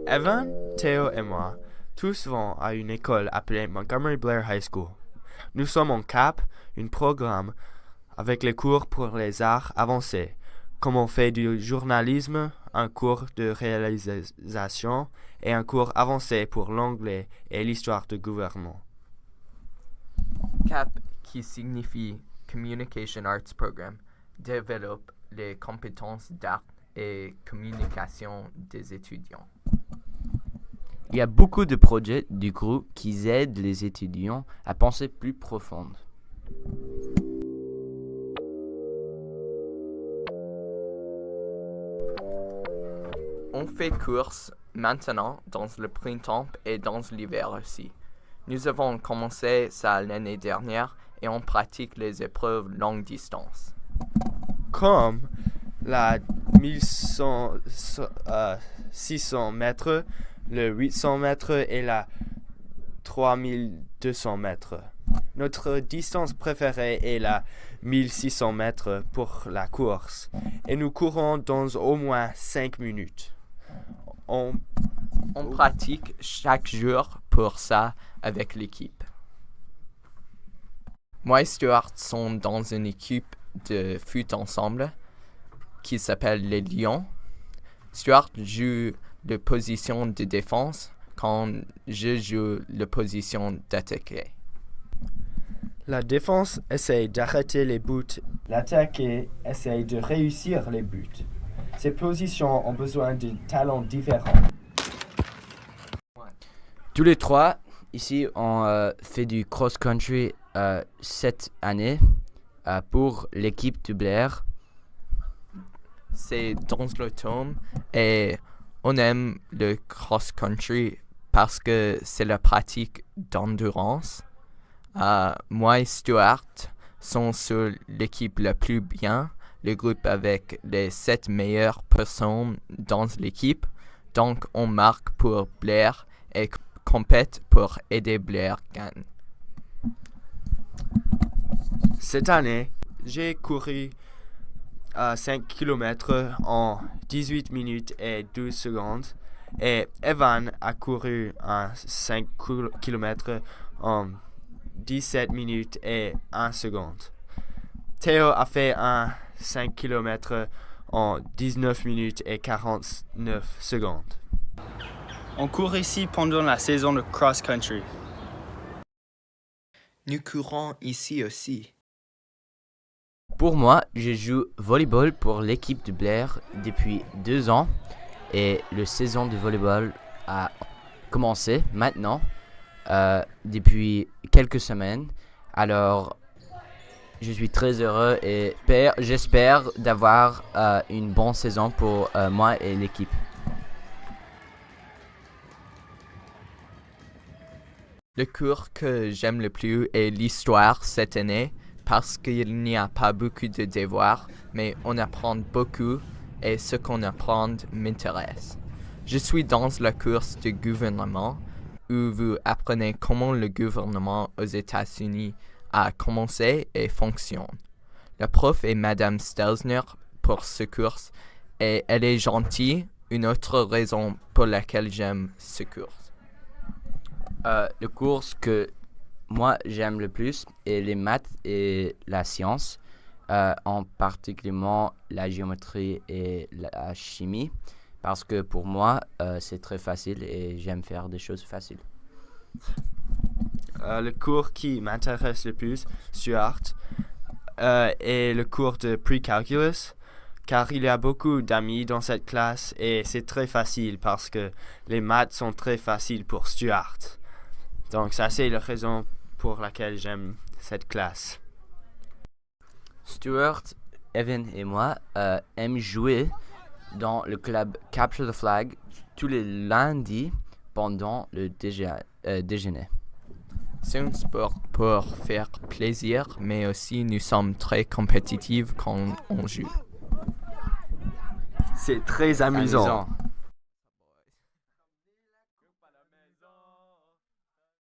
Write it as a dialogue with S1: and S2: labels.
S1: Evan, Théo et moi, tous vont à une école appelée Montgomery Blair High School. Nous sommes en CAP, un programme avec les cours pour les arts avancés, comme on fait du journalisme, un cours de réalisation et un cours avancé pour l'anglais et l'histoire du gouvernement.
S2: CAP, qui signifie Communication Arts Program, développe les compétences d'art et communication des étudiants.
S3: Il y a beaucoup de projets du groupe qui aident les étudiants à penser plus profonde.
S2: On fait course maintenant dans le printemps et dans l'hiver aussi. Nous avons commencé ça l'année dernière et on pratique les épreuves longue distance.
S1: Comme la 600 mètres, le 800 mètres et la 3200 mètres. Notre distance préférée est la 1600 mètres pour la course et nous courons dans au moins 5 minutes.
S2: On pratique chaque jour pour ça avec l'équipe. Moi et Stuart sommes dans une équipe de foot ensemble qui s'appelle les Lions. Stuart joue la position de défense quand je joue la position d'attaquer.
S1: La défense essaye d'arrêter les buts, l'attaqué essaye de réussir les buts. Ces positions ont besoin de talents différents.
S3: Tous les trois, ici, on fait du cross-country cette année pour l'équipe de Blair.
S2: C'est dans l'automne et on aime le cross-country parce que c'est la pratique d'endurance. Moi et Stuart sont sur l'équipe la plus bien, le groupe avec les 7 meilleures personnes dans l'équipe. Donc on marque pour Blair et compète pour aider Blair gagne.
S1: Cette année, j'ai couru 5 km en 18 minutes et 12 secondes et Evan a couru 5 km en 17 minutes et 1 seconde. Théo a fait un 5 km en 19 minutes et 49 secondes.
S4: On court ici pendant la saison de cross-country.
S2: Nous courons ici aussi.
S3: Pour moi, je joue volleyball pour l'équipe de Blair depuis 2 ans et la saison de volleyball a commencé maintenant depuis quelques semaines. Alors, je suis très heureux et j'espère d'avoir une bonne saison pour moi et l'équipe.
S2: Le cours que j'aime le plus est l'histoire cette année parce qu'il n'y a pas beaucoup de devoirs, mais on apprend beaucoup et ce qu'on apprend m'intéresse. Je suis dans la course du gouvernement où vous apprenez comment le gouvernement aux États-Unis a commencé et fonctionne. La prof est Madame Stelzner pour ce cours et elle est gentille, une autre raison pour laquelle j'aime ce cours.
S3: Le cours que moi j'aime le plus est les maths et la science, en particulièrement la géométrie et la chimie, parce que pour moi c'est très facile et j'aime faire des choses faciles.
S1: Le cours qui m'intéresse le plus, Stuart, est le cours de pre-calculus, car il y a beaucoup d'amis dans cette classe et c'est très facile parce que les maths sont très faciles pour Stuart. Donc ça c'est la raison pour laquelle j'aime cette classe.
S3: Stuart, Evan et moi aiment jouer dans le club Capture the Flag tous les lundis pendant le déjeuner.
S2: C'est un sport pour faire plaisir, mais aussi nous sommes très compétitifs quand on joue.
S1: C'est très amusant.